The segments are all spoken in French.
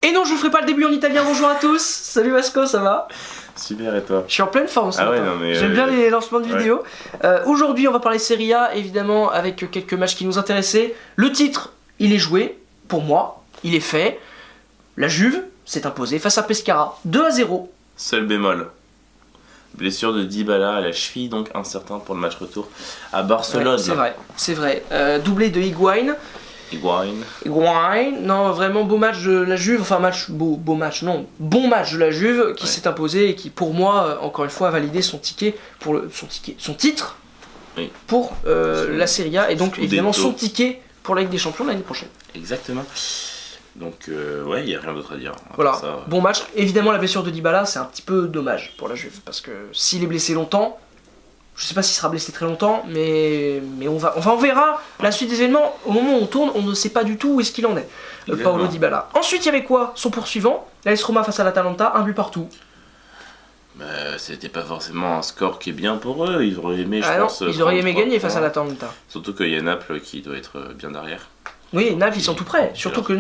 Et non, je ne ferai pas le début en italien. Bonjour à tous. Salut Vasco, ça va? Super, et toi? Je suis en pleine forme ce matin. Non, mais j'aime bien les lancements de vidéos. Aujourd'hui, on va parler Serie A, évidemment, avec quelques matchs qui nous intéressaient. Le titre, il est joué, pour moi, il est fait. La Juve s'est imposée face à Pescara, 2-0. Seul bémol. Blessure de Dybala à la cheville, donc incertain pour le match retour à Barcelone. Ouais, c'est vrai. Doublé de Higuain. Non, vraiment beau match de la Juve, enfin bon match de la Juve qui s'est imposé et qui pour moi encore une fois a validé son ticket pour son titre pour la Serie A et donc évidemment son ticket pour la Ligue des Champions l'année prochaine. Exactement. Donc il n'y a rien d'autre à dire. Voilà, ça, bon match. Évidemment la blessure de Dybala c'est un petit peu dommage pour la Juve parce que s'il est blessé longtemps, je sais pas s'il sera blessé très longtemps, mais on verra la suite des événements. Au moment où on tourne, on ne sait pas du tout où est-ce qu'il en est, Paulo Dybala. Ensuite, il y avait quoi? Son poursuivant, l'AS Roma face à l'Atalanta, un but partout. C'était pas forcément un score qui est bien pour eux, ils auraient aimé, ils auraient aimé gagner face à l'Atalanta. Surtout qu'il y a Naples qui doit être bien derrière. Oui, Naples, ils sont tout prêts. Surtout que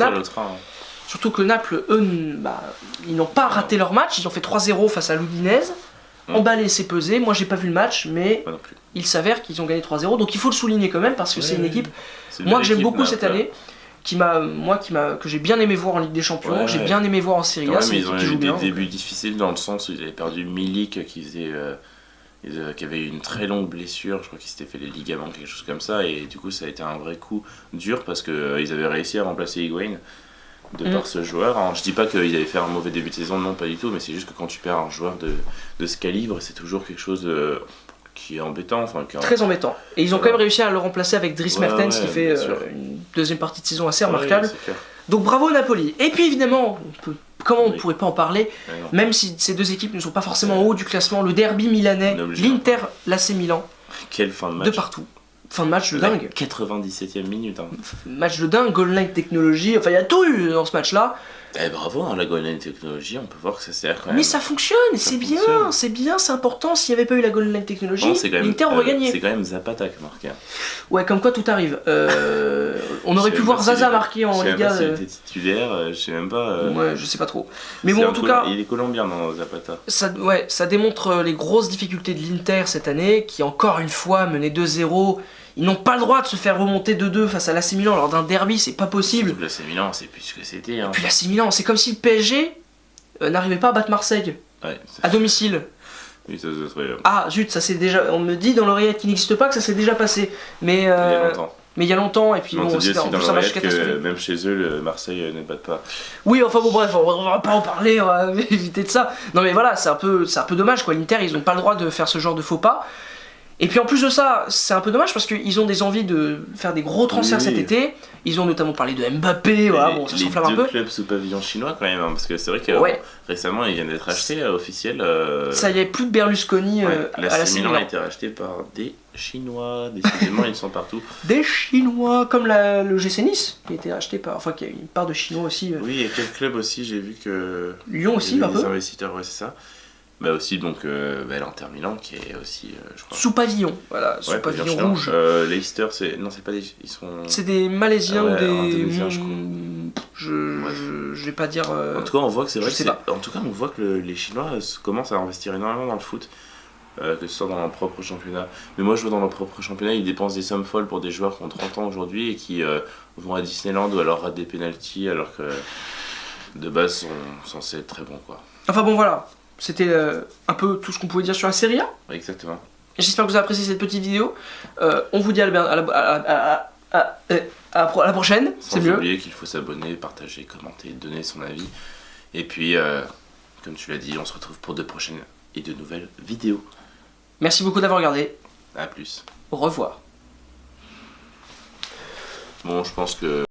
Naples, eux, ils n'ont pas raté leur match, ils ont fait 3-0 face à l'Udinese. Emballé, c'est pesé. Moi, j'ai pas vu le match, mais il s'avère qu'ils ont gagné 3-0. Donc, il faut le souligner quand même parce que c'est une équipe, moi que j'aime beaucoup cette année, que j'ai bien aimé voir en Ligue des Champions, j'ai bien aimé voir en Serie A. Mais ils ont eu des débuts difficiles dans le sens où ils avaient perdu Milik qui avait eu une très longue blessure. Je crois qu'il s'était fait les ligaments, quelque chose comme ça, et du coup, ça a été un vrai coup dur parce qu'ils avaient réussi à remplacer Higuain par ce joueur. Alors, je dis pas qu'ils avaient fait un mauvais début de saison, non, pas du tout, mais c'est juste que quand tu perds un joueur de ce calibre, c'est toujours quelque chose qui est embêtant. Très embêtant. Et ils ont quand même réussi à le remplacer avec Dries Mertens qui fait une deuxième partie de saison assez remarquable. Donc bravo Napoli. Et puis évidemment, comment on ne pourrait pas en parler, même si ces deux équipes ne sont pas forcément en haut du classement, le derby milanais, l'Inter, l'AC Milan. Quelle fin de match. De partout. Fin de match de dingue. 97e minute. Match de dingue, Goal Line Technology, enfin il y a tout eu dans ce match-là. Bravo, la Goal Line Technology, on peut voir que ça sert quand même. Mais ça fonctionne, c'est bien, c'est important. S'il n'y avait pas eu la Goal Line Technology, l'Inter aurait gagné. C'est quand même Zapata qui a marqué. Ouais, comme quoi tout arrive. On aurait pu voir Zaza marquer en Liga. Je sais pas s'il était titulaire, je sais même pas. Ouais, je sais pas trop. Mais bon, en tout cas. Il est colombien dans Zapata. Ça démontre les grosses difficultés de l'Inter cette année, qui encore une fois menait 2-0. Ils n'ont pas le droit de se faire remonter 2-2 face à l'AC Milan lors d'un derby, c'est pas possible. L'AC Milan, c'est plus ce que c'était. Et puis l'AC Milan, c'est comme si le PSG n'arrivait pas à battre Marseille à domicile. Oui, ça se serait. Ah zut, ça c'est déjà. On me dit dans l'oreillette qu'il n'existe pas que ça s'est déjà passé. Mais il y a longtemps. Mais il y a longtemps, et puis bon, c'était en plus un match catastrophique. Même chez eux, le Marseille ne batte pas. Oui, enfin bon, bref, on va pas en parler, on va éviter de ça. Non, mais voilà, c'est un peu dommage quoi. L'Inter, ils n'ont pas le droit de faire ce genre de faux pas. Et puis en plus de ça, c'est un peu dommage parce qu'ils ont des envies de faire des gros transferts cet été. Ils ont notamment parlé de Mbappé, bon, ça s'enflamme un peu. Les deux clubs sous pavillon chinois quand même, parce que c'est vrai que récemment ils viennent d'être achetés officiels. Ça y est, plus de Berlusconi à la Milan a été racheté par des Chinois, décidément ils sont partout. Des Chinois, comme le GC Nice qui a été racheté par, enfin qui a une part de Chinois aussi. Oui, et quel club aussi, j'ai vu que Lyon aussi un peu. Les investisseurs, ouais c'est ça. Bah aussi donc l'Inter Milan qui est aussi je crois sous pavillon, voilà, sous pavillon rouge. Leicester c'est ils sont c'est des Malaisiens ou des Indonésiens, je vais pas dire en tout cas on voit que c'est vrai en tout cas on voit que les Chinois commencent à investir énormément dans le foot, que ce soit dans leur propre championnat. Mais moi je vois dans leur propre championnat ils dépensent des sommes folles pour des joueurs qui ont 30 ans aujourd'hui et qui vont à Disneyland ou alors ratent des pénaltys alors que de base sont censés être très bons quoi. Enfin bon voilà. C'était un peu tout ce qu'on pouvait dire sur la Serie A. Exactement. J'espère que vous avez apprécié cette petite vidéo. On vous dit à la prochaine. C'est mieux. Sans oublier qu'il faut s'abonner, partager, commenter, donner son avis. Et puis, comme tu l'as dit, on se retrouve pour de prochaines et de nouvelles vidéos. Merci beaucoup d'avoir regardé. A plus. Au revoir. Bon, je pense que...